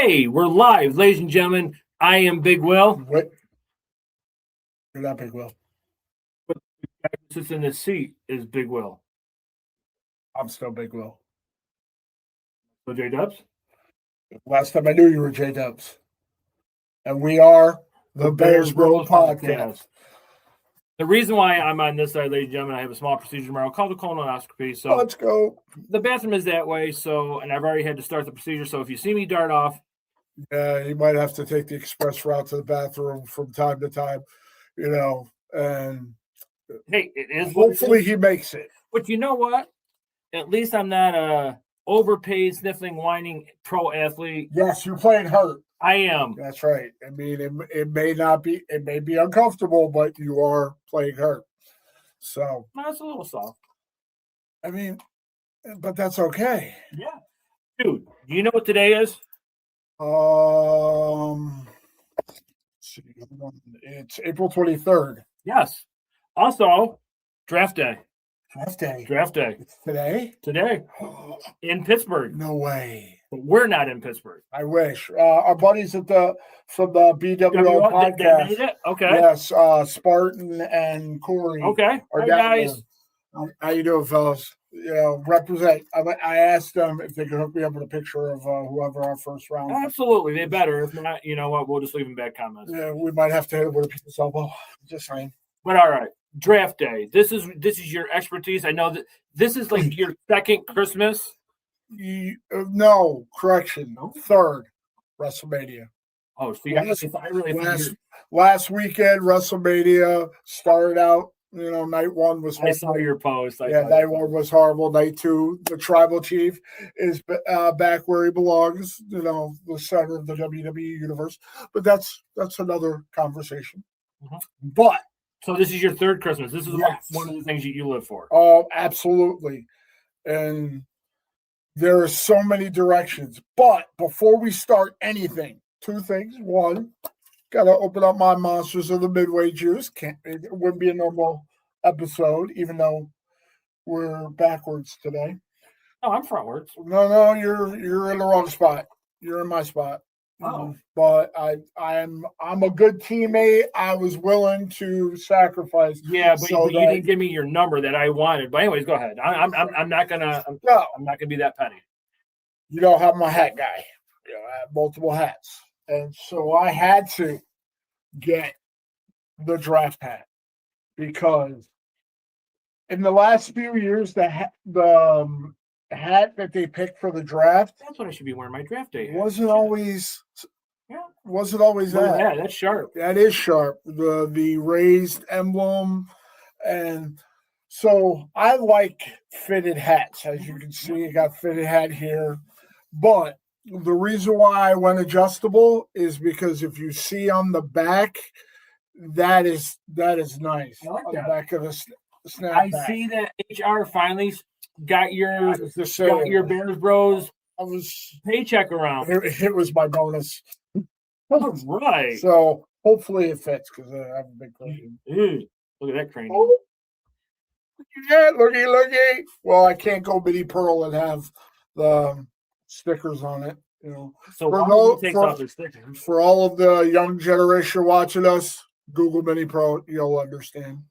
Hey, we're live, ladies and gentlemen. I am Big Will. What? You're not Big Will. But the guy who sits in this seat is Big Will. I'm still Big Will. Will JDubbs? Last time I knew you were JDubbs. And we are the Bears Broz Podcast. The reason why I'm on this side, ladies and gentlemen, I have a small procedure tomorrow called a colonoscopy. So let's go. The bathroom is that way, and I've already had to start the procedure. So if you see me dart off, you might have to take the express route to the bathroom from time to time, and hey, it is. Hopefully he makes it. But you know what? At least I'm not a overpaid, sniffling, whining pro athlete. Yes, you're playing hurt. I am. That's right. I mean, it may be uncomfortable, but you are playing hurt. So that's a little soft. I mean, but that's okay. Yeah. Dude, do you know what today is? It's April 23rd. Yes. Also, draft day. Draft day. It's today? Today. In Pittsburgh. No way. But we're not in Pittsburgh. I wish. Our buddies from the BWO podcast. They made it? Okay. Yes, Spartan and Corey. Okay. Hi, guys. How you doing, fellas? Represent. I asked them if they could hook me up with a picture of whoever our first round. Absolutely. They better. If not, you know what? We'll just leave them bad comments. Yeah, we might have to hit it with a piece of elbow. Just saying. But all right. Draft day. This is your expertise. I know that this is like your second Christmas. No, correction. Third WrestleMania. Oh, so I really last weekend WrestleMania started out. Night one was horrible. I saw your post. Night one was horrible. Night two, the Tribal Chief is back where he belongs. The center of the WWE universe. But that's another conversation. Mm-hmm. But so this is your third Christmas. This is one of the things that you live for. Oh, absolutely. And there are so many directions. But before we start anything, two things. One, got to open up my Monsters of the Midway juice. It wouldn't be a normal episode, even though we're backwards today. Oh, I'm frontwards. No, you're in the wrong spot. You're in my spot. Oh. But I'm a good teammate. I was willing to sacrifice. Yeah, but you didn't give me your number that I wanted. But anyways, go ahead. I'm not gonna be that petty. I'm a hat guy. I have multiple hats, and so I had to get the draft hat because in the last few years, the hat that they picked for the draft. That's what I should be wearing my draft day. Wasn't always that. Yeah, that's sharp. That is sharp. The raised emblem, and so I like fitted hats. As you can see, I got fitted hat here. But the reason why I went adjustable is because if you see on the back, that is nice. I like on that. The back of the snapback. I see that HR finally got your Bears Broz paycheck around. It was my bonus. All right. So hopefully it fits because I have a big question. Look at that crane. Oh, yeah, looky. Well, I can't go Mini Pearl and have the stickers on it. So off their stickers. For all of the young generation watching us, Google Mini Pro, you'll understand.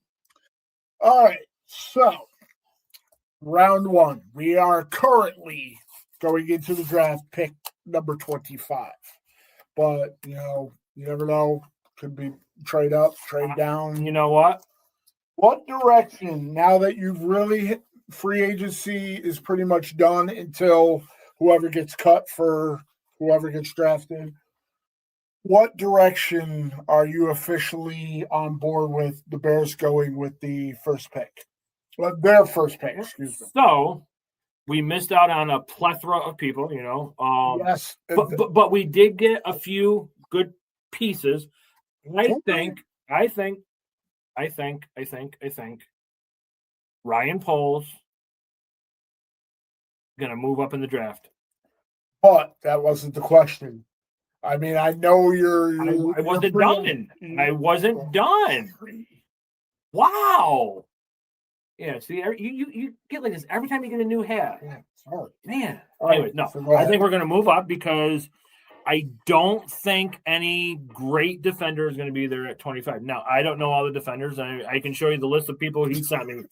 All right, so round one. We are currently going into the draft pick number 25. But, you never know. Could be trade up, trade down. You know what? What direction, now that you've really hit free agency is pretty much done until whoever gets cut for whoever gets drafted, what direction are you officially on board with the Bears going with the first pick? Well, their first pick, excuse me. So we missed out on a plethora of people, Yes. But we did get a few good pieces. I think Ryan Poles gonna move up in the draft. But that wasn't the question. I mean, I know I wasn't done. I wasn't done. Wow. Yeah, see, you get like this every time you get a new hat. Yeah, sorry. Man. All right, Anyways, no. so I think we're going to move up because I don't think any great defender is going to be there at 25. Now, I don't know all the defenders. I can show you the list of people he sent me.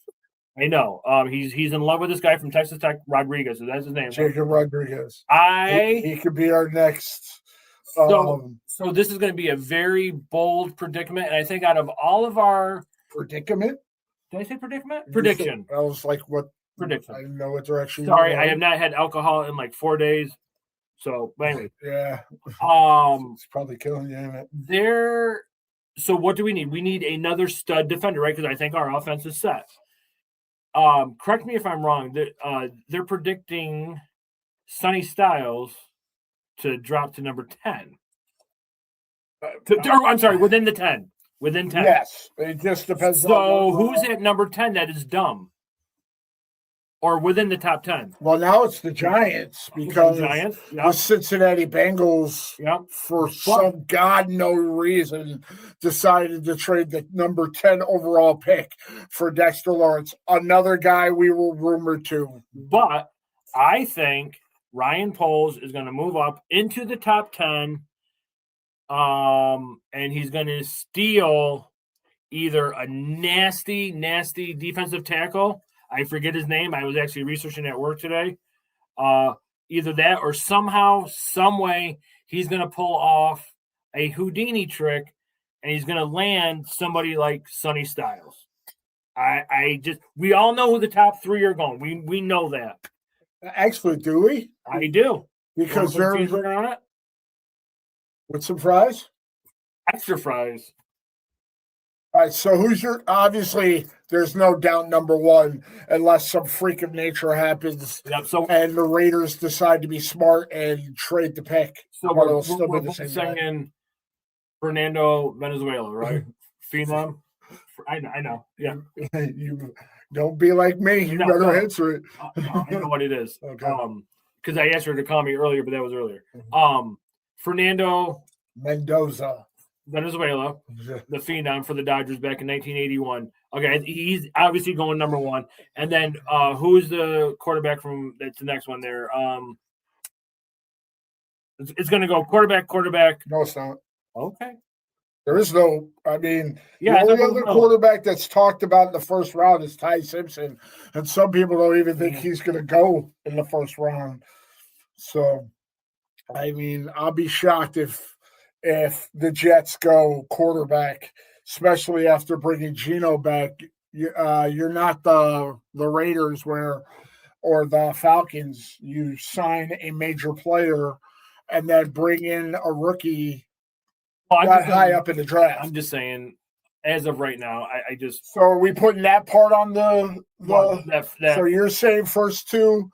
I know. He's in love with this guy from Texas Tech, Rodriguez. So that's his name. Jacob Rodriguez. He could be our next. So this is going to be a very bold predicament. And I think out of all of our predicament, did I say predicament? Prediction. I was like, what? Prediction. I didn't know what direction. Sorry, I have not had alcohol in like 4 days. So anyway. Yeah. It's probably killing you, isn't it? So what do we need? We need another stud defender, right? Because I think our offense is set. Correct me if I'm wrong. They're predicting Sonny Styles to drop to number 10. I'm sorry, within the 10. Within 10. Yes. It just depends. So who's at number 10 that is dumb? Or within the top 10? Well, now it's the Giants because the Cincinnati Bengals, for some God-known reason, decided to trade the number 10 overall pick for Dexter Lawrence, another guy we were rumored to. But I think Ryan Poles is going to move up into the top 10, and he's going to steal either a nasty, nasty defensive tackle. I forget his name. I was actually researching at work today. Either that or somehow, some way, he's going to pull off a Houdini trick, and he's going to land somebody like Sonny Styles. We all know who the top 3 are going. We know that. Actually, do we? I do. Because they're on it. With some fries? Extra fries. All right, so who's obviously there's no doubt number 1 unless some freak of nature happens and the Raiders decide to be smart and trade the pick. So we're saying Fernando Venezuela, right? Phenom. I know. Yeah. You don't be like me. You better answer it. I know what it is. Okay. Because I asked her to call me earlier, but that was earlier. Fernando Mendoza. Venezuela, the phenom for the Dodgers back in 1981. Okay, he's obviously going number 1. And then who's the quarterback from that's the next one there? It's going to go quarterback. No, it's not. Okay. There is no, the only other quarterback that's talked about in the first round is Ty Simpson. And some people don't even think he's going to go in the first round. So, I'll be shocked if the Jets go quarterback, especially after bringing Geno back. You're not the Raiders or the Falcons. You sign a major player and then bring in a rookie high up in the draft. I'm just saying, as of right now, I just. So are we putting that part on so you're saying first 2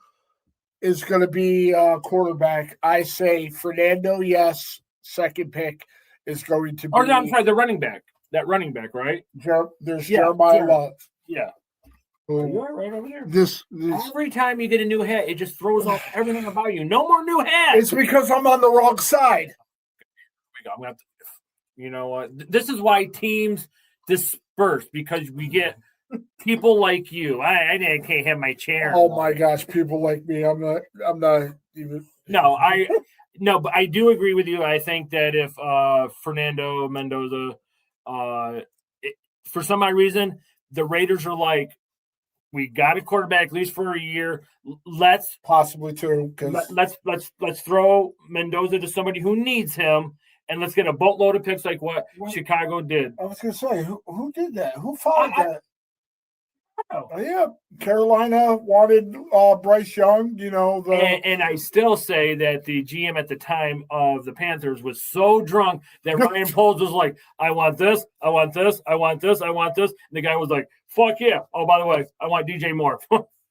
is going to be quarterback. I say Fernando, yes. Second pick is going to be. Oh, no, I'm sorry, the running back. That running back, right? There's Jeremiah Love. Yeah. You're right over there. This every time you get a new hat, it just throws off everything about you. No more new hats. It's because I'm on the wrong side. I'm gonna have to, you know what? This is why teams disperse, because we get people like you. I can't have my chair. Oh my gosh, people like me. I'm not even. No, but I do agree with you. I think that if Fernando Mendoza, for some odd reason, the Raiders are like, we got a quarterback at least for a year. Let's possibly 2. Let's throw Mendoza to somebody who needs him, and let's get a boatload of picks like what Chicago did. I was going to say, who did that? Who followed that? Yeah, Carolina wanted Bryce Young, and I still say that the GM at the time of the Panthers was so drunk that Ryan Poles was like, I want this, I want this, I want this, I want this. And the guy was like, fuck yeah. Oh, by the way, I want DJ Moore.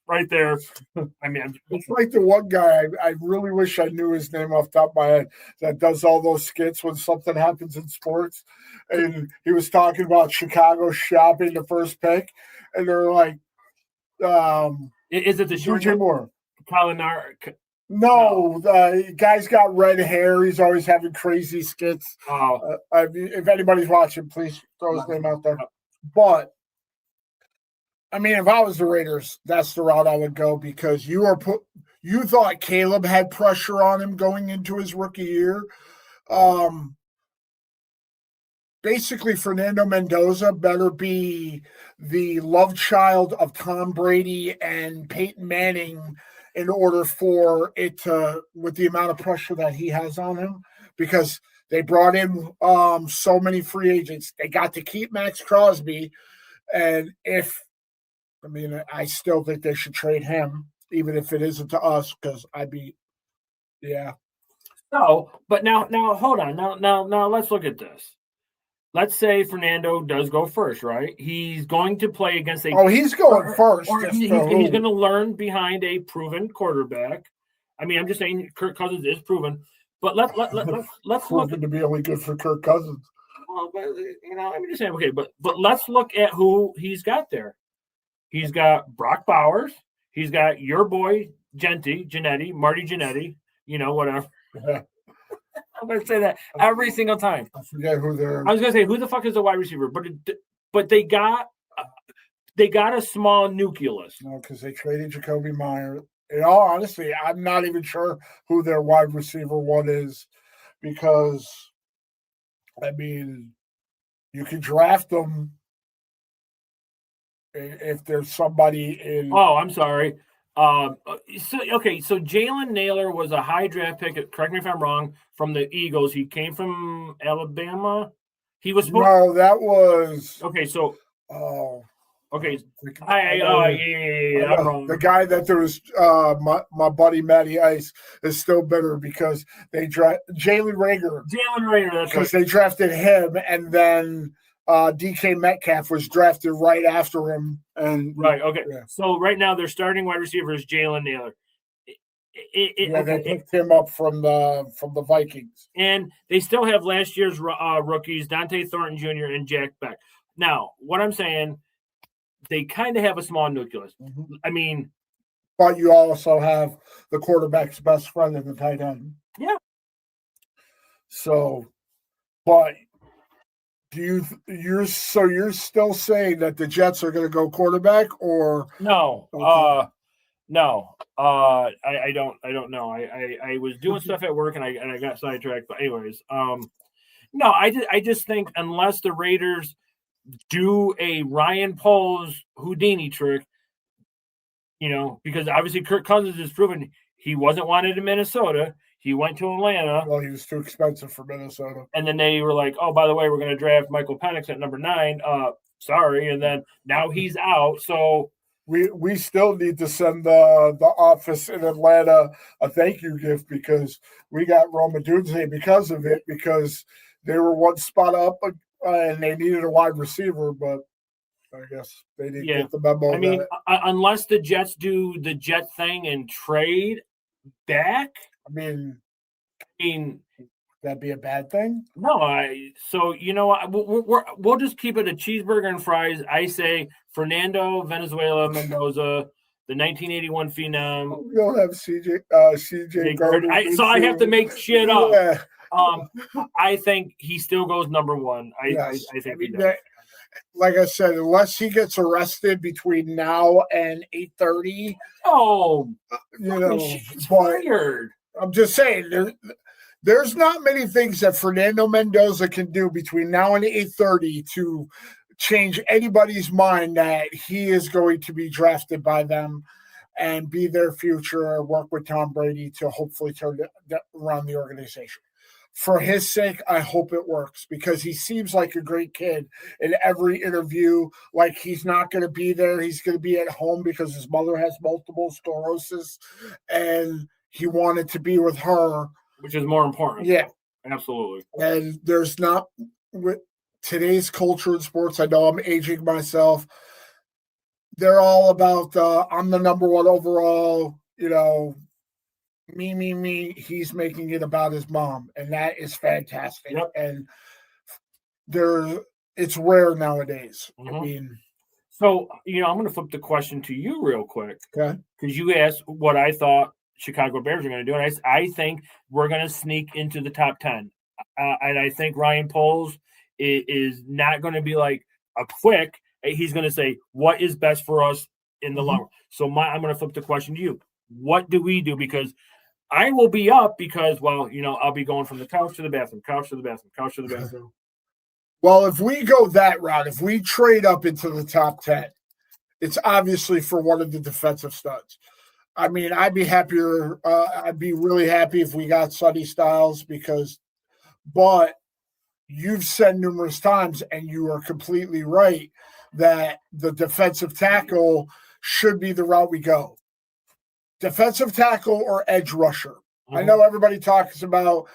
Right there. It's like the one guy, I really wish I knew his name off the top of my head, that does all those skits when something happens in sports. And he was talking about Chicago shopping the first pick. And they're like, is it the DJ Moore? Colinar? No, the guy's got red hair. He's always having crazy skits. Oh. If anybody's watching, please throw his name out there. But I mean, if I was the Raiders, that's the route I would go because you thought Caleb had pressure on him going into his rookie year. Basically, Fernando Mendoza better be the love child of Tom Brady and Peyton Manning in order for it to, with the amount of pressure that he has on him, because they brought in so many free agents. They got to keep Max Crosby. And I still think they should trade him, even if it isn't to us, because yeah. So, but now, hold on. Now, let's look at this. Let's say Fernando does go first, right? He's going to play against he's going first. He's going to learn behind a proven quarterback. I mean, I'm just saying Kirk Cousins is proven, but let's look to be only good for Kirk Cousins. Well, but I'm just saying, okay, but let's look at who he's got there. He's got Brock Bowers. He's got your boy Marty Jannetty. Whatever. Yeah. I'm going to say that every single time. I forget who they're. I was going to say, who the fuck is the wide receiver? But they got a small nucleus. No, because they traded Jacoby Meyer. In all honesty, I'm not even sure who their wide receiver one is, because, I mean, you can draft them if there's somebody in. Oh, I'm sorry. So Jalen Naylor was a high draft pick. Correct me if I'm wrong. From the Eagles, he came from Alabama. He was that was okay. So, okay. I'm wrong. The guy that there was, my buddy Matty Ice is still bitter because they drafted Jalen Reagor. That's because they drafted him, and then DK Metcalf was drafted right after him. And right, okay. Yeah. So right now their starting wide receiver is Jalen Naylor. They picked him up from the Vikings, and they still have last year's rookies, Dante Thornton Jr. and Jack Beck. Now, what I'm saying, they kind of have a small nucleus. Mm-hmm. I mean, but you also have the quarterback's best friend in the tight end. Yeah. So, but you're still saying that the Jets are going to go quarterback, or no? Okay. No. I don't know. I was doing stuff at work and I got sidetracked. But anyways, no, I just think unless the Raiders do a Ryan Poles Houdini trick, because obviously Kirk Cousins is proven he wasn't wanted in Minnesota. He went to Atlanta. Well, he was too expensive for Minnesota. And then they were like, oh, by the way, we're going to draft Michael Penix at number 9. Sorry. And then now he's out. So we still need to send the office in Atlanta a thank you gift, because we got Rome Odunze because of it, because they were one spot up and they needed a wide receiver, but I guess they didn't get the memo. I mean, unless the Jets do the Jet thing and trade back. I mean, that'd be a bad thing. No, so you know what? We'll just keep it a cheeseburger and fries. I say Fernando Venezuela Mendoza, the 1981 phenom. We don't have CJ Gardner. So I have to make shit up. Yeah. I think he still goes number 1. I think he does. Like I said, unless he gets arrested between now and 8:30. Oh, fired. I'm just saying, there's not many things that Fernando Mendoza can do between now and 8:30 to change anybody's mind that he is going to be drafted by them and be their future, or work with Tom Brady to hopefully turn around the organization. For his sake, I hope it works, because he seems like a great kid in every interview. Like, he's not going to be there. He's going to be at home because his mother has multiple sclerosis, and he wanted to be with her. Which is more important. Yeah. Absolutely. And there's not, with today's culture in sports, I know I'm aging myself, they're all about, I'm the number 1 overall, me. He's making it about his mom, and that is fantastic. Yep. And it's rare nowadays. Mm-hmm. I mean, so I'm going to flip the question to you real quick, okay? Because you asked what I thought Chicago Bears are going to do, and I think we're going to sneak into the top 10, and I think Ryan Poles is not going to be like a quick. He's going to say, what is best for us in the long run? So I'm going to flip the question to you. What do we do? Because I will be up because, well, I'll be going from the couch to the bathroom, couch to the bathroom, couch to the bathroom. Well, if we go that route, if we trade up into the top 10, it's obviously for one of the defensive studs. I mean, I'd be happier. I'd be really happy if we got Sonny Styles but you've said numerous times, and you are completely right, that the defensive tackle should be the route we go. Defensive tackle or edge rusher. Mm-hmm. I know everybody talks about,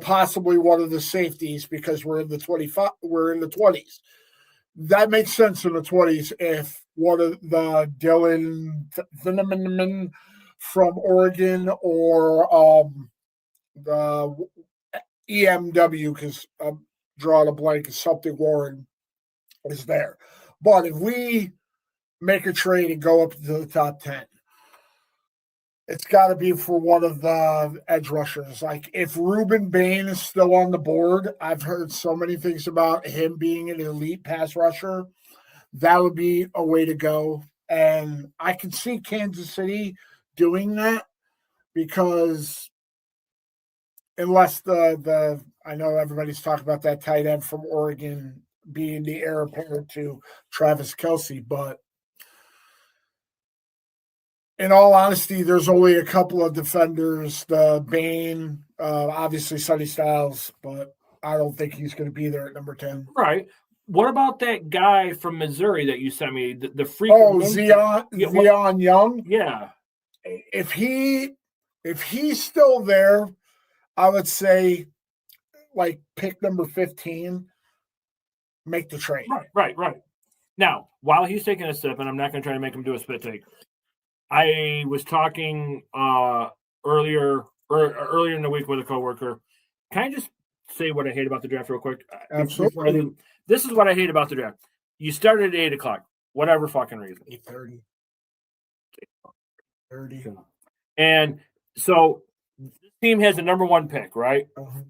possibly one of the safeties because we're in the 20s. That makes sense in the 20s if one of the Dylan Thinaman from Oregon or the EMW, because I'm drawing a blank, something Warren is there. But if we make a trade and go up to the top 10, it's got to be for one of the edge rushers. Like, if Ruben Bain is still on the board, I've heard so many things about him being an elite pass rusher. That would be a way to go. And I can see Kansas City doing that because unless I know everybody's talking about that tight end from Oregon being the heir apparent to Travis Kelce, but in all honesty, there's only a couple of defenders, the Bain, obviously Sonny Styles, but I don't think he's going to be there at number 10. Right. What about that guy from Missouri that you sent me? The freak. Zion Young? Yeah. If he's still there, I would say, like, pick number 15, make the trade. Right. Now, while he's taking a sip, and I'm not going to try to make him do a spit take, I was talking earlier in the week with a coworker. Can I just say what I hate about the draft real quick? Absolutely. This is what I hate about the draft. You started at 8 o'clock, whatever fucking reason. 8:30. And so this team has the number 1 pick, right? Uh-huh.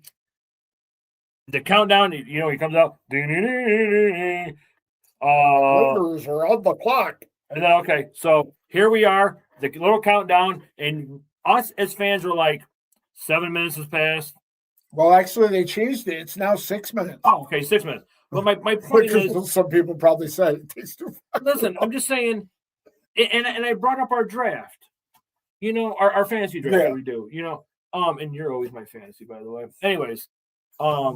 The countdown, he comes out. Raiders are on the clock. And then, okay, so here we are, the little countdown, and us as fans were like, 7 minutes has passed. Well, actually, they changed it. It's now 6 minutes. Oh, okay, 6 minutes. But my point is, some people probably said it takes too far. Listen, I'm just saying, and I brought up our draft. Our fantasy draft that we do. And you're always my fantasy, by the way. Anyways,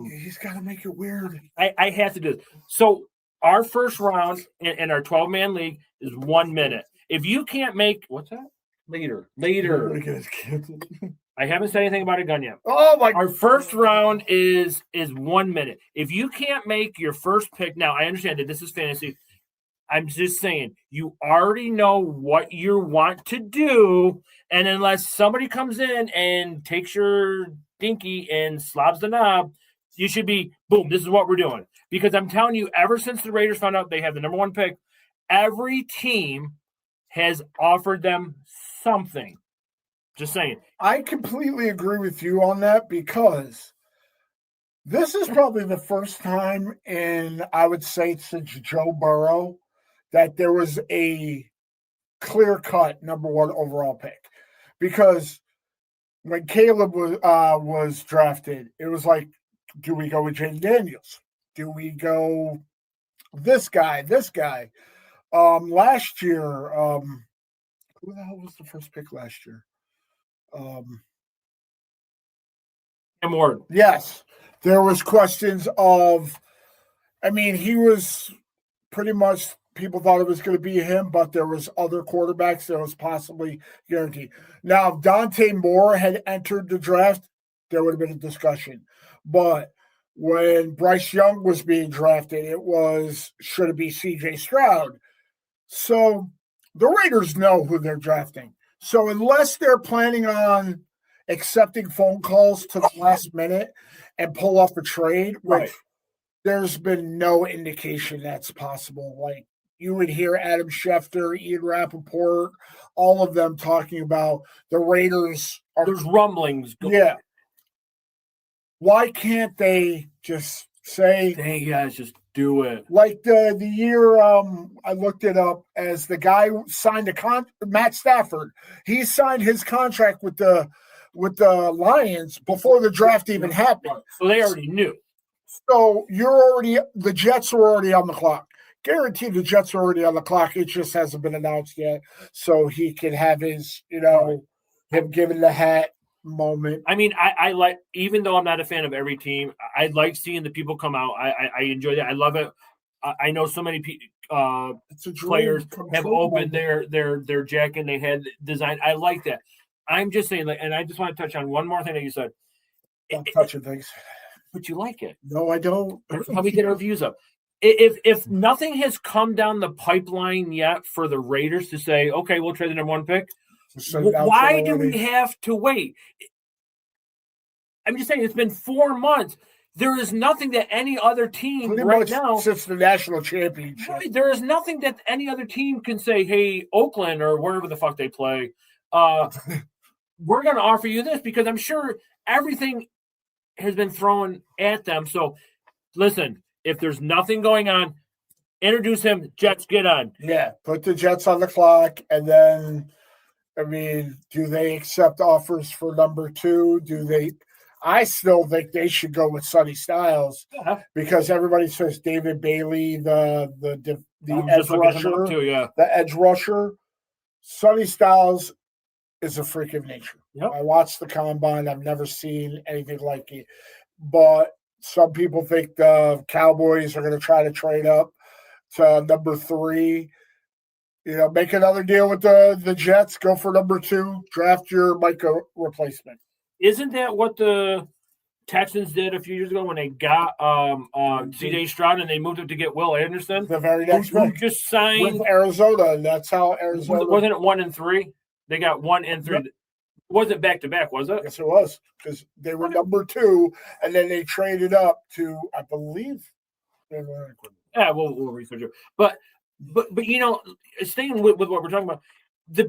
he's got to make it weird. I have to do this. So our first round in our 12-man league is 1 minute. If you can't make what's that? Later. I haven't said anything about a gun yet. Oh my! Our first round is 1 minute. If you can't make your first pick, now I understand that this is fantasy. I'm just saying you already know what you want to do, and unless somebody comes in and takes your dinky and slobs the knob, you should be boom. This is what we're doing, because I'm telling you, ever since the Raiders found out they have the number 1 pick, every team has offered them something. Just saying. I completely agree with you on that, because this is probably the first time in, I would say, since Joe Burrow, that there was a clear-cut number 1 overall pick. Because when Caleb was drafted, it was like, do we go with Jaden Daniels? Do we go this guy? Last year, who the hell was the first pick last year? Cam Ward. Yes. There was questions of, he was pretty much, people thought it was going to be him, but there was other quarterbacks that was possibly guaranteed. Now, if Dante Moore had entered the draft, there would have been a discussion. But when Bryce Young was being drafted, should it be C.J. Stroud? So the Raiders know who they're drafting. So unless they're planning on accepting phone calls to the last minute and pull off a trade, which there's been no indication that's possible. Like, you would hear Adam Schefter, Ian Rappaport, all of them talking about the Raiders. There's rumblings. Yeah. Why can't they just say, hey guys, just Do it. Like the year I looked it up as the guy who signed Matt Stafford. He signed his contract with the Lions before the draft even happened. So they already knew. So the Jets were already on the clock. Guaranteed the Jets are already on the clock. It just hasn't been announced yet. So he can have his, him giving the hat moment. I mean, I like, even though I'm not a fan of every team, I like seeing the people come out. I enjoy that. I love it. I know so many players have opened their jacket and they had design. I like that. I'm just saying, and I just want to touch on one more thing that you said. I'm touching things. But you like it. No, I don't. How we get our views up. If nothing has come down the pipeline yet for the Raiders to say, okay, we'll trade the number 1 pick, why do we have to wait? I'm just saying, it's been 4 months. There is nothing that any other team now, since the national championship, right, there is nothing that any other team can say, hey, Oakland or wherever the fuck they play, we're going to offer you this, because I'm sure everything has been thrown at them. So listen, if there's nothing going on, introduce him. Jets, get on. Yeah, put the Jets on the clock, and then, I mean, do they accept offers for number 2? Do they? I still think they should go with Sonny Styles, because everybody says David Bailey, the edge rusher, the edge rusher. Sonny Styles is a freak of nature. Yep. I watched the combine. I've never seen anything like it. But some people think the Cowboys are going to try to trade up to number 3. Make another deal with the Jets. Go for number 2. Draft your Micah replacement. Isn't that what the Texans did a few years ago when they got C.J. Stroud and they moved him to get Will Anderson? The very next pick. Just signed with Arizona. That's how Arizona. Wasn't it 1 and 3? They got 1 and 3. Yep. It wasn't back to back, was it? Yes, it was, because they were number 2, and then they traded up to, I believe. Yeah, we'll research it. But staying with what we're talking about,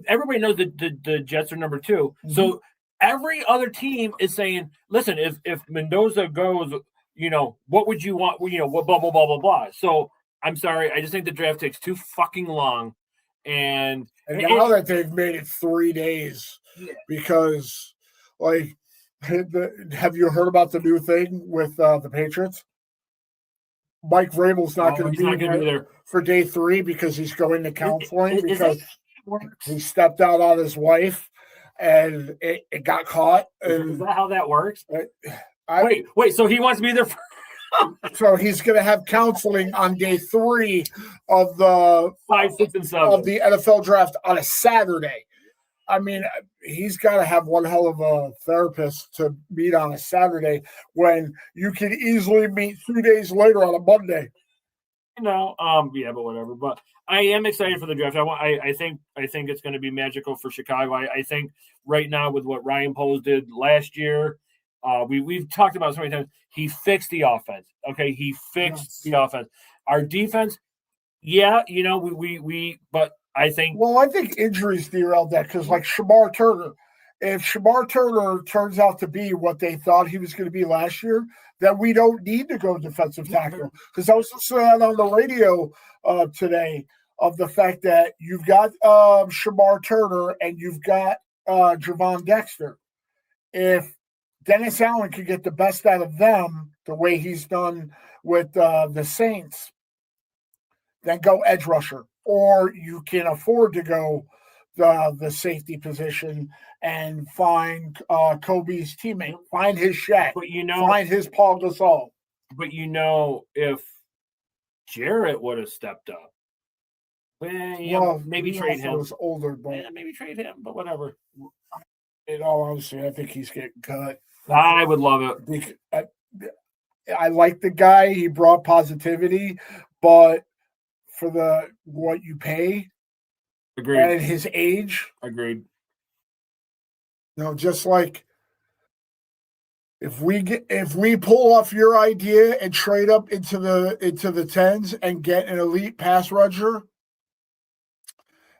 everybody knows that the Jets are number 2. Mm-hmm. So every other team is saying, listen, if Mendoza goes, what would you want? What blah, blah, blah, blah, blah. So I'm sorry. I just think the draft takes too fucking long. And now that they've made it 3 days, because, have you heard about the new thing with the Patriots? Mike Vrabel's not going to be there for day 3 because he's going to counseling because he stepped out on his wife. And it got caught. Is that how that works? Wait. So he wants to be there. So he's going to have counseling on day 3 of the 5, 6, and 7 of the NFL draft on a Saturday. I mean, he's got to have one hell of a therapist to meet on a Saturday when you can easily meet 2 days later on a Monday. But whatever. But I am excited for the draft. I think it's going to be magical for Chicago. I think right now with what Ryan Poles did last year, we've talked about it so many times. He fixed the offense. Okay, he fixed the offense. Our defense, but I think. Well, I think injuries derailed that because, like Shamar Turner, if Shamar Turner turns out to be what they thought he was going to be last year, then we don't need to go defensive tackle. Because I was listening on the radio today of the fact that you've got Shamar Turner and you've got Javon Dexter. If Dennis Allen could get the best out of them the way he's done with the Saints, then go edge rusher. Or you can afford to go the safety position and find Kobe's teammate, find his Shaq, find his Paul Gasol. But if Jarrett would have stepped up, maybe trade him. Was older, but maybe trade him, but whatever. In all honesty, I think he's getting cut. I would love it. I like the guy. He brought positivity, but for what you pay, agreed, and his age, agreed. Just like if we pull off your idea and trade up into the 10s and get an elite pass rusher,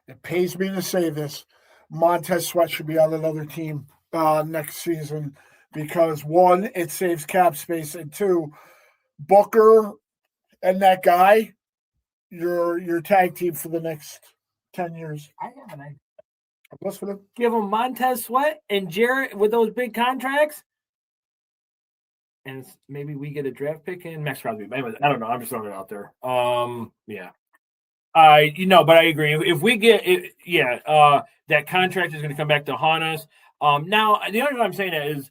it pays me to say this: Montez Sweat should be on another team next season because 1, it saves cap space, and 2, Booker and that guy, your tag team for the next 10 years. I have an idea. I'm listening. Give them Montez Sweat and Jarrett with those big contracts. And maybe we get a draft pick in Max Crosby. I don't know. I'm just throwing it out there. Yeah. But I agree. If we get it, that contract is going to come back to haunt us. Now, the only reason I'm saying that is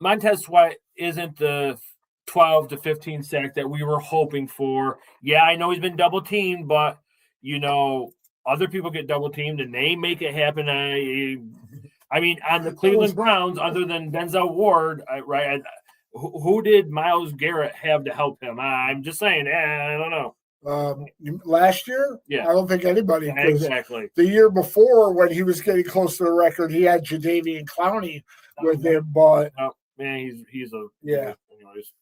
Montez Sweat isn't the 12 to 15 sack that we were hoping for. Yeah, I know he's been double teamed, but other people get double teamed and they make it happen. I mean, on the Cleveland Browns, other than Denzel Ward, right? Who did Myles Garrett have to help him? I'm just saying. I don't know. Last year, yeah, I don't think anybody. Exactly. The year before, when he was getting close to the record, he had Jadeveon Clowney with him, but man, he's a anyways,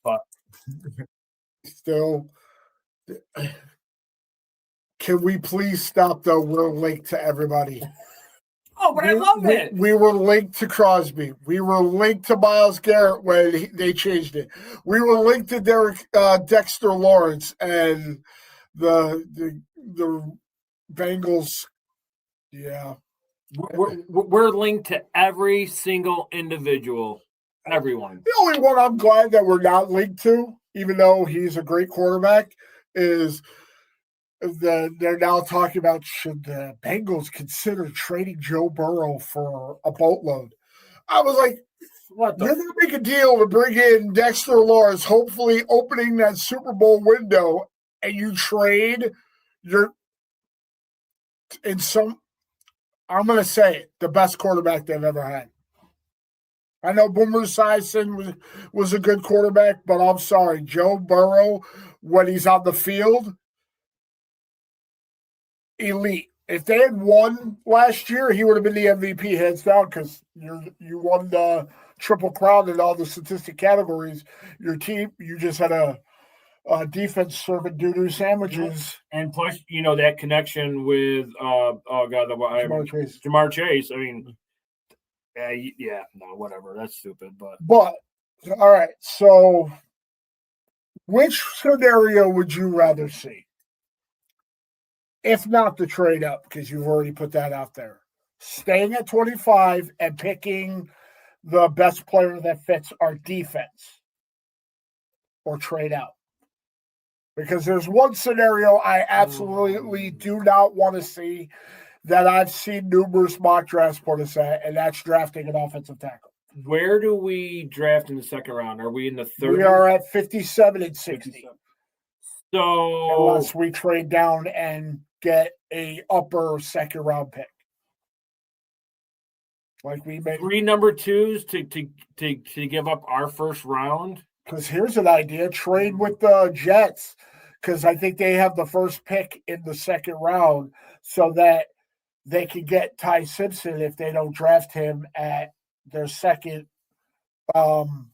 but still. Can we please stop, though? We're linked to everybody. Oh, but I love it. We were linked to Crosby. We were linked to Myles Garrett when they changed it. We were linked to Dexter Lawrence and the Bengals. Yeah. We're linked to every single individual. Everyone. The only one I'm glad that we're not linked to, even though he's a great quarterback, is they're now talking about should the Bengals consider trading Joe Burrow for a boatload. I was like, you're going to make a deal to bring in Dexter Lawrence, hopefully opening that Super Bowl window, and you trade I'm going to say it, the best quarterback they've ever had. I know Boomer Esiason was a good quarterback, but I'm sorry, Joe Burrow, when he's on the field, elite. If they had won last year, he would have been the MVP hands down because you won the Triple Crown in all the statistic categories. Your team, you just had a defense serving doo-doo sandwiches. And plus, that connection with Jamar Chase. I mean, whatever. That's stupid. But all right. So, which scenario would you rather see? If not the trade up, because you've already put that out there. Staying at 25 and picking the best player that fits our defense, or trade out. Because there's one scenario I absolutely do not want to see that I've seen numerous mock drafts put us at, and that's drafting an offensive tackle. Where do we draft in the second round? Are we in the third? We are at 57 and 60. 57. So unless we trade down and get a upper second round pick. Like we made 3 number 2s to give up our first round. Because here's an idea: trade with the Jets, because I think they have the first pick in the second round, so that they can get Ty Simpson if they don't draft him at their second number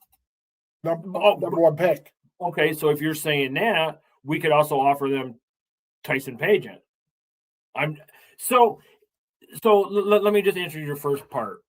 1 pick. Okay, so if you're saying that, we could also offer them Tyson Bagent. So let me just answer your first part.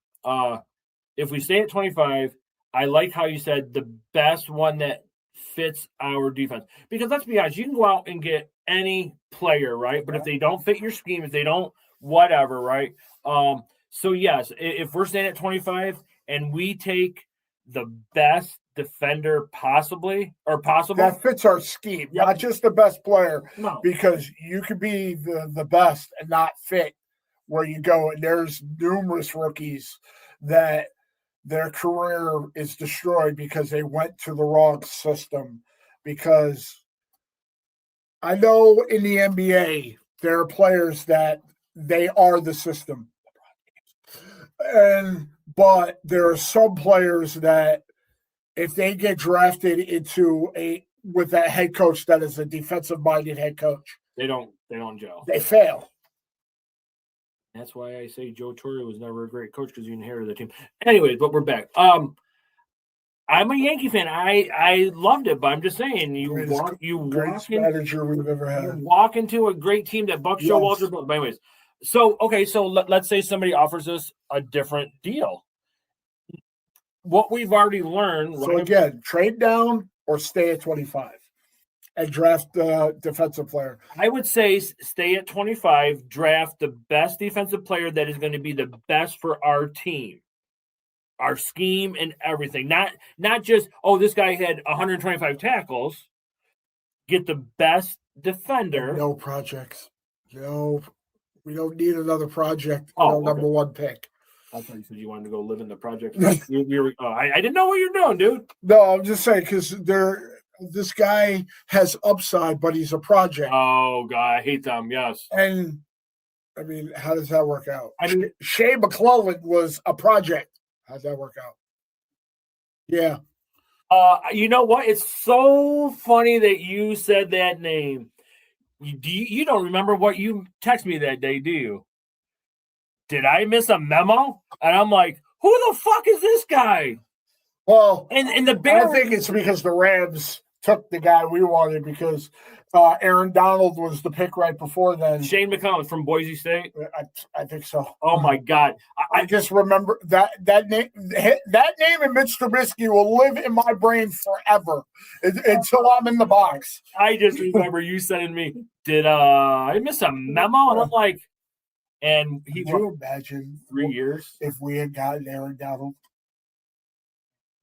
If we stay at 25, I like how you said the best one that fits our defense. Because let's be honest, you can go out and get any player, right? But if they don't fit your scheme, if they don't whatever, right? So yes, if we're staying at 25 and we take the best defender possible that fits our scheme, not just the best player. No. Because you could be the best and not fit where you go. And there's numerous rookies that their career is destroyed because they went to the wrong system. Because I know in the NBA, there are players that they are the system. But there are some players that if they get drafted with that head coach that is a defensive-minded head coach, they don't gel. They fail. That's why I say Joe Torre was never a great coach, because you inherited the team. Anyways, but we're back. I'm a Yankee fan. I loved it, but I'm just saying greatest manager we've ever had. You walk into a great team that Buck Showalter built. But anyways, so let's say somebody offers us a different deal. What we've already learned. So again, trade down or stay at 25. and draft the defensive player. I would say stay at 25, draft the best defensive player that is going to be the best for our team, our scheme, and everything. Not just, this guy had 125 tackles. Get the best defender. No projects. No, we don't need another project. Number one pick. I thought you said you wanted to go live in the project. I didn't know what you're doing, dude. No, I'm just saying because this guy has upside, but he's a project. Oh, God, I hate them. Yes. And, I mean, how does that work out? I mean, Shea McClellan was a project. How'd that work out? Yeah. You know what? It's so funny that you said that name. You don't remember what you texted me that day, do you? Did I miss a memo? And I'm like, who the fuck is this guy? Well, and the Bears. I think it's because the Rams took the guy we wanted because Aaron Donald was the pick right before then. Shane McCollum from Boise State. I think so. Oh my God! I just remember that name. That name and Mitch Trubisky will live in my brain forever until I'm in the box. I just remember you sending me. Did I miss a memo? And I'm like, and he. Could you imagine 3 years if we had gotten Aaron Donald?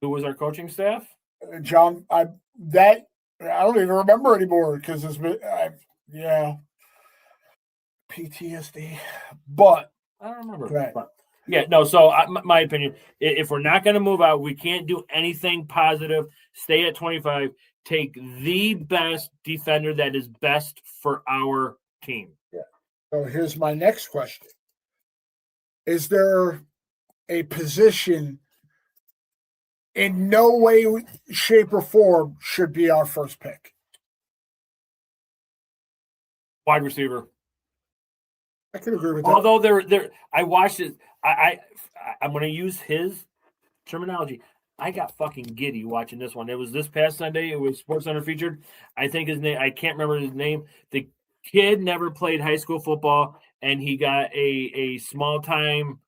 Who was our coaching staff? John. I don't even remember anymore because it's been, PTSD. But I don't remember. Right. But, yeah, no. So my opinion, if we're not going to move out, we can't do anything positive. Stay at 25. Take the best defender that is best for our team. Yeah. So here's my next question: is there a position in no way, shape, or form should be our first pick? Wide receiver. I can agree with that. Although I watched it. I'm going to use his terminology. I got fucking giddy watching this one. It was this past Sunday. It was SportsCenter featured. I think his name. I can't remember his name. The kid never played high school football, and he got a small time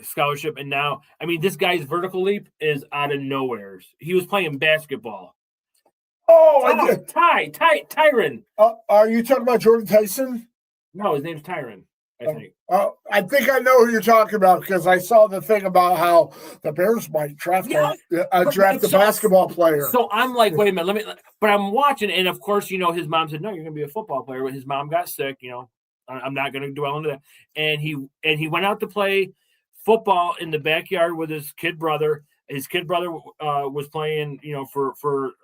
scholarship, and now this guy's vertical leap is out of nowhere. He was playing basketball. Tyron. Are you talking about Jordan Tyson? No, his name's Tyron, I think. I think I know who you're talking about because I saw the thing about how the Bears might draft a basketball player. So I'm like, wait a minute, but I'm watching, and of course, his mom said, no, you're going to be a football player. But his mom got sick, I'm not going to dwell into that. And he went out to play football in the backyard with his kid brother. His kid brother was playing, for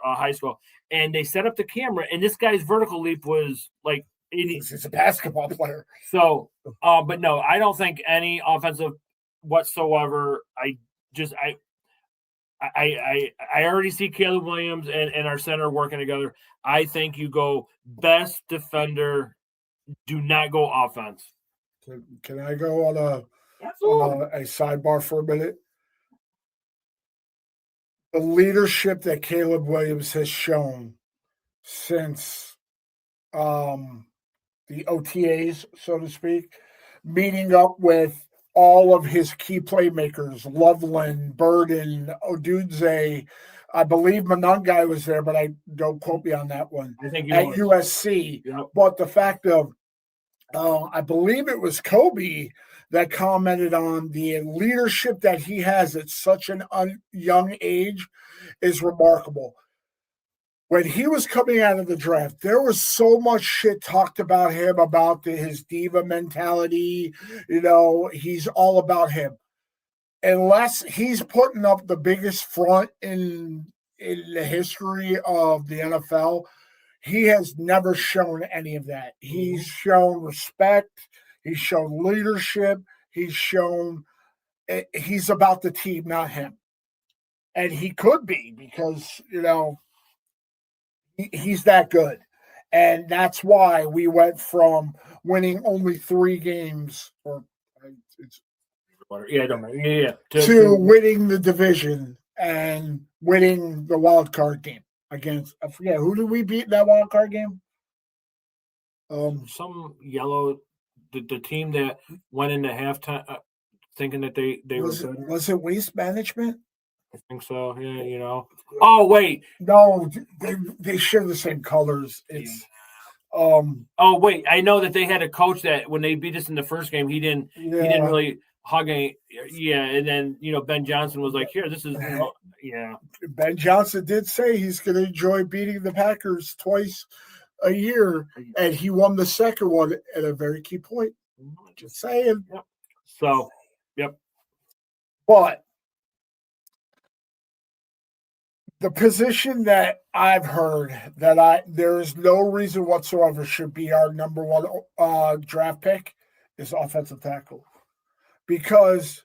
high school, and they set up the camera. And this guy's vertical leap was like, he's a basketball player. So, but no, I don't think any offensive whatsoever. I already see Caleb Williams and our center working together. I think you go best defender. Do not go offense. Can I go on a sidebar for a minute? The leadership that Caleb Williams has shown since the OTAs, so to speak, meeting up with all of his key playmakers, Loveland, Burden, Odunze. I believe Monangai was there, but I don't quote me on that one. I think at USC. Yep. But the fact of, I believe it was Kobe that commented on the leadership that he has at such an young age is remarkable. When he was coming out of the draft, there was so much shit talked about him, about his diva mentality. He's all about him. Unless he's putting up the biggest front in the history of the NFL, he has never shown any of that. He's shown respect. He's shown leadership. He's about the team, not him. And he could be because, he's that good. And that's why we went from winning only 3 games to winning the division and winning the wild card game against, I forget, who did we beat in that wild card game? Some yellow, the team that went into halftime thinking that they was it Waste Management? I think so. Yeah. Oh wait. No, they share the same colors. It's Oh wait, I know that they had a coach that when they beat us in the first game, he didn't really hug any. Yeah, and then Ben Johnson was like, "Here, this is yeah." Ben Johnson did say he's going to enjoy beating the Packers twice a year, and he won the second one at a very key point. Just saying. Yep. So, yep. But the position that I've heard that there is no reason whatsoever should be our number one draft pick is offensive tackle. Because,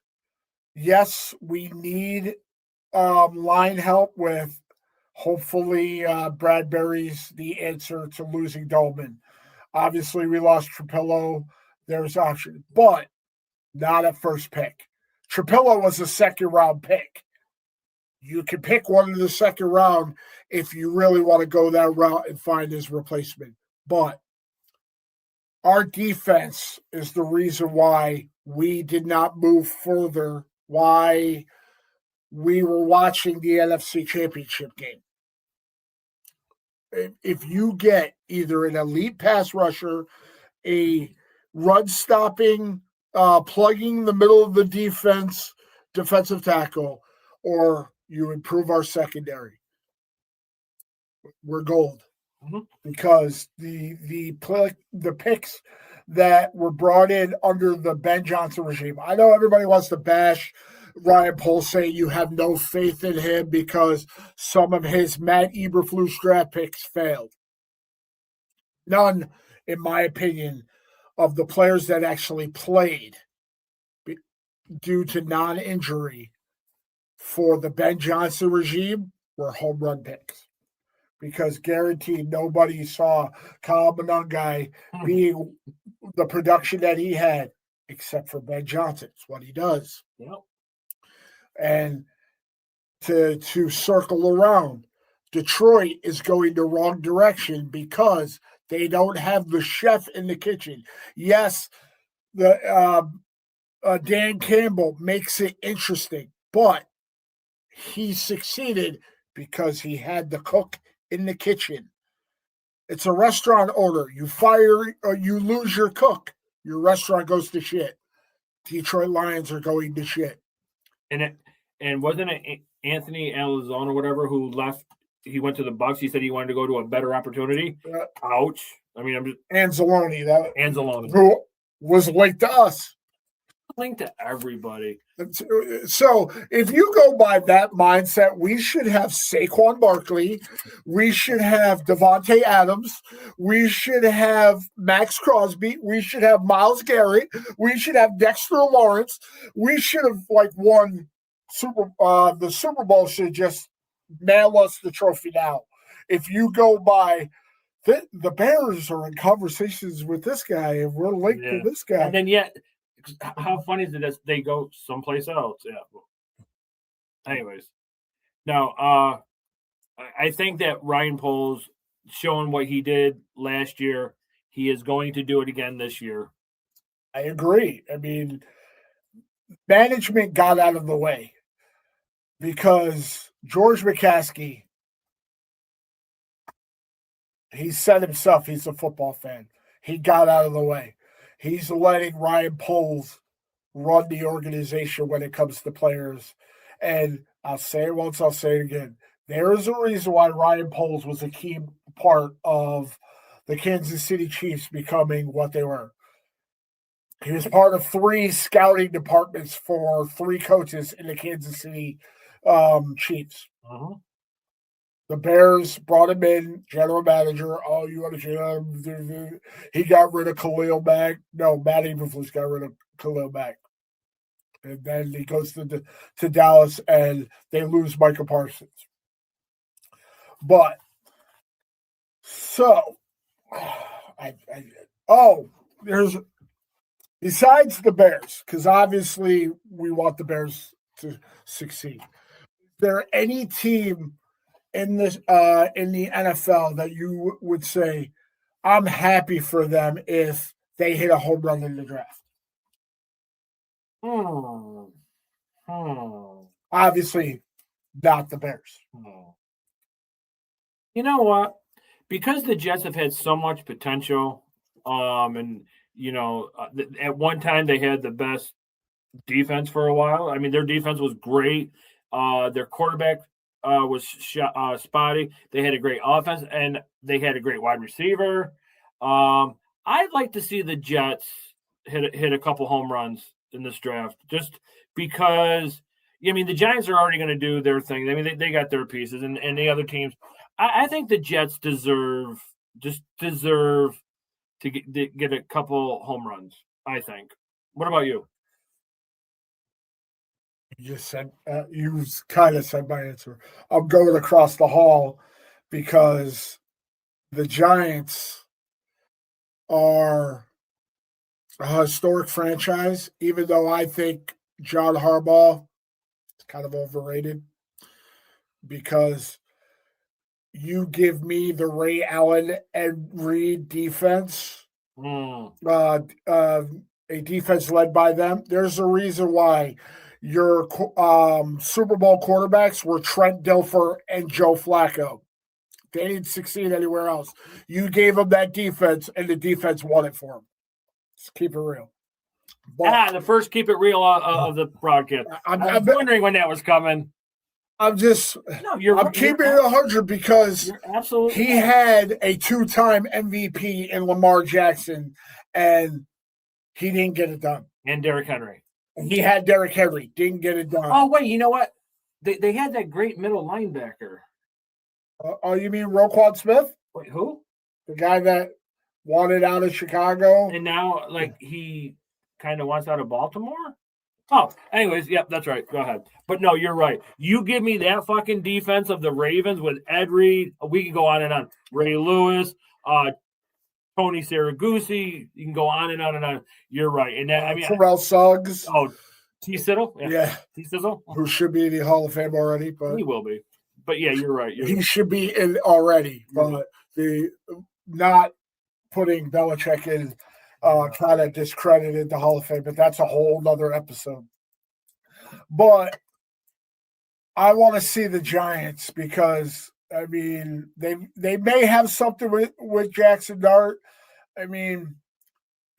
yes, we need line help with hopefully Bradbury's the answer to losing Dolman. Obviously, we lost Trapillo. There's option, but not a first pick. Trapillo was a second-round pick. You can pick one in the second round if you really want to go that route and find his replacement. But our defense is the reason why we did not move further, why we were watching the NFC Championship game. If you get either an elite pass rusher, a run-stopping, plugging the middle of the defensive tackle, or you improve our secondary, we're gold. Mm-hmm. Because the picks that were brought in under the Ben Johnson regime, I know everybody wants to bash Ryan Poles, saying you have no faith in him because some of his Matt Eberflus draft picks failed. None, in my opinion, of the players that actually played due to non-injury for the Ben Johnson regime were home run picks. Because guaranteed nobody saw Kyle Monangai being the production that he had, except for Ben Johnson. It's what he does. Yep. And to circle around, Detroit is going the wrong direction because they don't have the chef in the kitchen. Yes, the Dan Campbell makes it interesting, but he succeeded because he had the cook in the kitchen. It's a restaurant owner. You fire or you lose your cook, your restaurant goes to shit. Detroit Lions are going to shit. And wasn't it Anthony Alzone or whatever who left? He went to the Bucs. He said he wanted to go to a better opportunity. Ouch. I mean, I'm just Anzalone, who was linked to us. Linked to everybody. So if you go by that mindset, we should have Saquon Barkley, we should have Devontae Adams, we should have Max Crosby, we should have Myles Garrett, we should have Dexter Lawrence, we should have won the Super Bowl should just mail us the trophy now. If you go by the Bears are in conversations with this guy and we're linked to this guy. And then how funny is it that they go someplace else? Yeah. Anyways, now I think that Ryan Poles showing what he did last year, he is going to do it again this year. I agree. I mean, management got out of the way because George McCaskey, he said himself he's a football fan. He got out of the way. He's letting Ryan Poles run the organization when it comes to players. And I'll say it once, I'll say it again. There is a reason why Ryan Poles was a key part of the Kansas City Chiefs becoming what they were. He was part of 3 scouting departments for 3 coaches in the Kansas City Chiefs. Uh-huh. The Bears brought him in, general manager. Oh, you understand? He got rid of Khalil Mack. No, Matt Eberflus got rid of Khalil Mack. And then he goes to Dallas, and they lose Micah Parsons. But, so, there's, besides the Bears, because obviously we want the Bears to succeed. Is there any team in the NFL that you would say, I'm happy for them if they hit a home run in the draft? Obviously, not the Bears. You know what? Because the Jets have had so much potential, and at one time they had the best defense for a while. I mean, their defense was great. Their quarterback was spotty. They had a great offense, and they had a great wide receiver. I'd like to see the Jets hit a couple home runs in this draft, just because. I mean, the Giants are already going to do their thing. I mean, they got their pieces, and the other teams. I think the Jets deserve to get a couple home runs, I think. What about you? You just said you kind of said my answer. I'm going across the hall because the Giants are a historic franchise, even though I think John Harbaugh is kind of overrated because you give me the Ray Allen and Reed defense, a defense led by them. There's a reason why your Super Bowl quarterbacks were Trent Dilfer and Joe Flacco. They didn't succeed anywhere else. You gave them that defense, and the defense won it for them. Let's keep it real. The first keep it real of the broadcast. I was wondering when that was coming. I'm keeping it 100 because he had a 2-time MVP in Lamar Jackson, and he didn't get it done. And Derrick Henry. He had Derrick Henry, didn't get it done. Oh, wait, you know what? They had that great middle linebacker. You mean Roquan Smith? Wait, who? The guy that wanted out of Chicago. And now, he kind of wants out of Baltimore? Oh, anyways, yep, that's right. Go ahead. But no, you're right. You give me that fucking defense of the Ravens with Ed Reed. We can go on and on. Ray Lewis, Tony Siragusa. You can go on and on and on. You're right. And Terrell Suggs. Oh, T-Sizzle? Yeah. T-Sizzle? Who should be in the Hall of Fame already. But he will be. But yeah, you're right. He should be in already. But the not putting Belichick in kind of discredited the Hall of Fame, but that's a whole nother episode. But I want to see the Giants because, I mean, they may have something with Jackson Dart. I mean,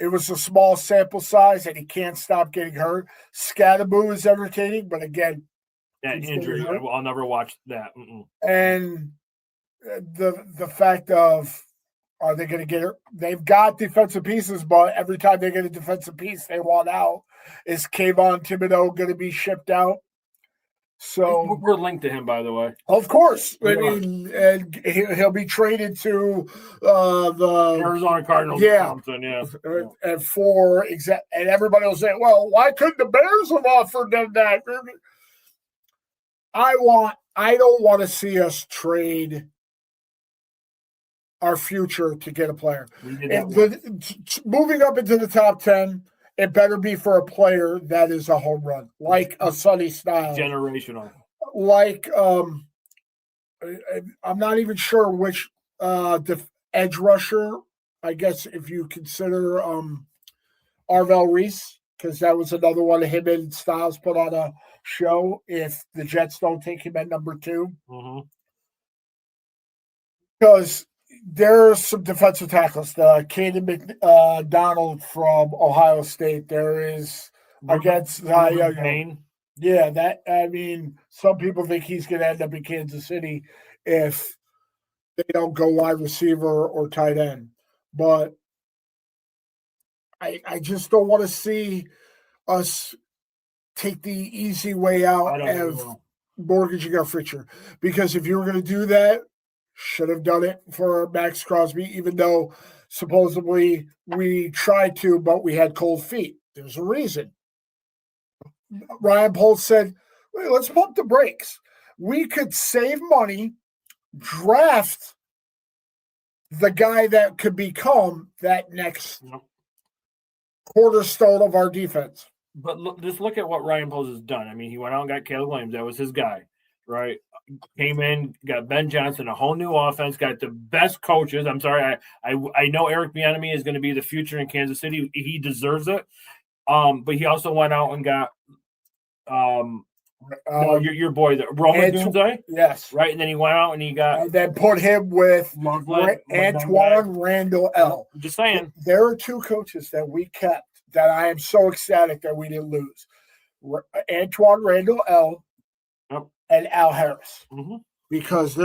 it was a small sample size, and he can't stop getting hurt. Scatterboo is entertaining, but again, that injury, I'll never watch that. And the fact of, are they going to get it? They've got defensive pieces, but every time they get a defensive piece, they want out. Is Kayvon Thibodeau going to be shipped out? So we're linked to him, by the way. Of course. I mean, and he'll be traded to the Arizona Cardinals. Yeah. Or something, yeah. And everybody will say, well, why couldn't the Bears have offered them that? I don't want to see us trade our future to get a player. Moving up into the top 10, it better be for a player that is a home run, like a Sonny Styles. Generational. Like, I'm not even sure which edge rusher, I guess if you consider Arvell Reese, because that was another one of him and Styles put on a show if the Jets don't take him at number 2. Because there are some defensive tackles. Caden McDonald from Ohio State. There is against Maine. Yeah, some people think he's going to end up in Kansas City if they don't go wide receiver or tight end. But I just don't want to see us take the easy way out of mortgaging our future. Because if you were going to do that, should have done it for Max Crosby, even though supposedly we tried to, but we had cold feet. There's a reason. Ryan Poles said, wait, let's pump the brakes. We could save money, draft the guy that could become that next cornerstone of our defense. But just look at what Ryan Poles has done. I mean, he went out and got Caleb Williams. That was his guy, right? Came in, got Ben Johnson, a whole new offense, got the best coaches. I'm sorry, I know Eric Bieniemy is going to be the future in Kansas City. He deserves it. But he also went out and got No, your boy, Roman Dunze? Yes. Right, and then he went out and he got... And then put him with Antoine Randall L. Just saying. There are two coaches that we kept that I am so ecstatic that we didn't lose. Antoine Randall L. And Al Harris. Mm-hmm. Because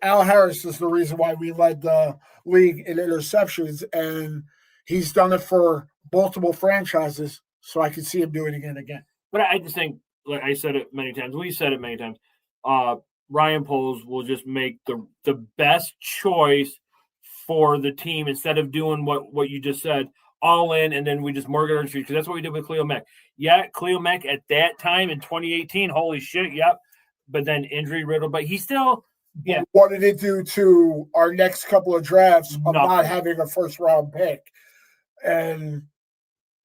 Al Harris is the reason why we led the league in interceptions, and he's done it for multiple franchises, so I can see him doing it again. But I just think, like I said it many times, we said it many times, Ryan Poles will just make the best choice for the team instead of doing what you just said, all in, and then we just mortgage our street, because that's what we did with Khalil Mack. Yeah, Khalil Mack at that time in 2018, holy shit, yep. But then injury riddled, but he still, yeah. What did it do to our next couple of drafts of not having a first round pick? And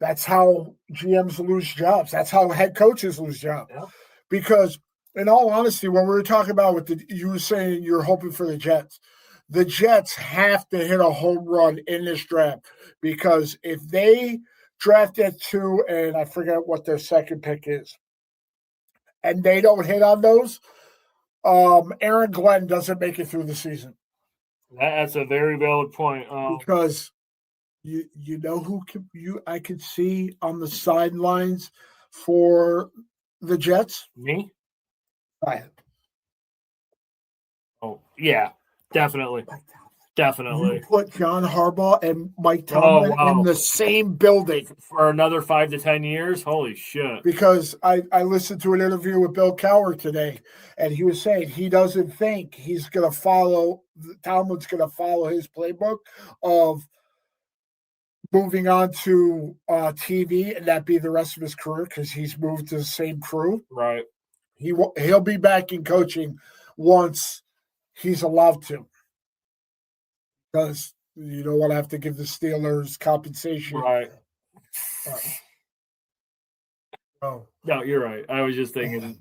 that's how GMs lose jobs. That's how head coaches lose jobs. Yeah. Because in all honesty, when we were talking about you were saying you're hoping for the Jets have to hit a home run in this draft, because if they draft at 2, and I forget what their second pick is, and they don't hit on those, Aaron Glenn doesn't make it through the season. That's a very valid point. Because you know who I could see on the sidelines for the Jets? Me? Right. Oh, yeah, definitely. Definitely. You put John Harbaugh and Mike Tomlin in the same building for another 5 to 10 years. Holy shit! Because I listened to an interview with Bill Cowher today, and he was saying he doesn't think he's going to follow Tomlin's going to follow his playbook of moving on to TV and that be the rest of his career, because he's moved to the same crew. Right. He'll be back in coaching once he's allowed to. Because you don't want to have to give the Steelers compensation. Right. Oh. No, you're right. I was just thinking,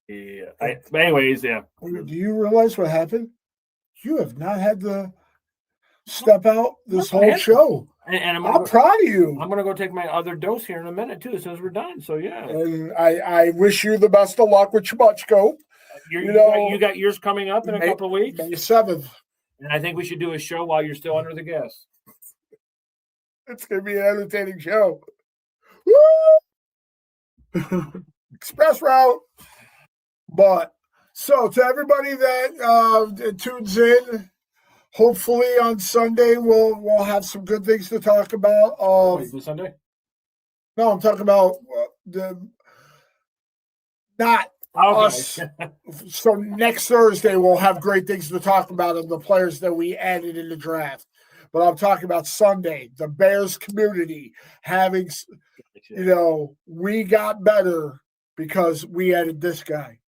yeah. But anyways, yeah. Do you realize what happened? You have not had to step out this whole show. And I'm proud of you. I'm going to go take my other dose here in a minute, too, as soon as we're done. So, yeah. And I wish you the best of luck with your Butchko. You got yours coming up in a couple of weeks? May 7th. And I think we should do a show while you're still under the gas. It's going to be an entertaining show. Woo! Express route. But, so to everybody that tunes in, hopefully on Sunday we'll have some good things to talk about. Wait, this Sunday? No, I'm talking about us. So next Thursday we'll have great things to talk about of the players that we added in the draft. But I'm talking about Sunday, the Bears community having, we got better because we added this guy.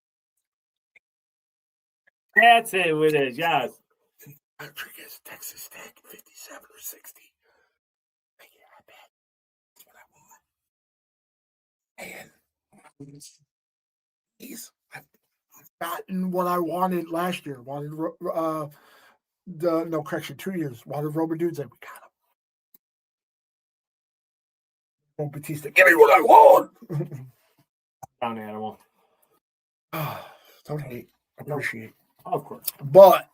That's it. It is, yes. Rodriguez, Texas Tech, 57 or 60. Make it happen. That's what I want. And I've gotten what I wanted last year. 2 years. Wanted Robert Dudes, and we got him. Batista, give me what I want. Down animal. Don't hate. Appreciate. Of course. But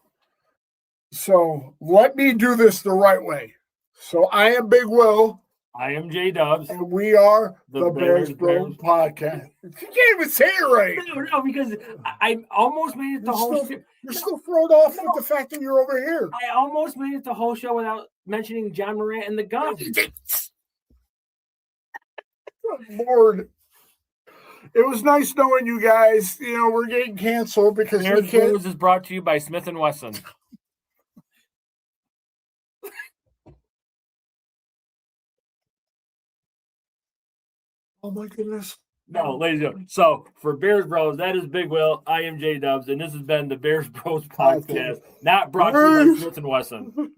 so let me do this the right way. So I am Big Will. I am JDubbs. And we are the Bears Broz Podcast. You can't even say it right. No, because I almost made it the whole show. You're still thrown off with the fact that you're over here. I almost made it the whole show without mentioning John Morant and the gun. Good Lord. It was nice knowing you guys. We're getting canceled because Bears Broz is brought to you by Smith & Wesson. Oh, my goodness. No, ladies and gentlemen. So, for Bears Broz, that is Big Will. I am JDubbs, and this has been the Bears Broz Podcast, not brought to you by Smith & Wesson.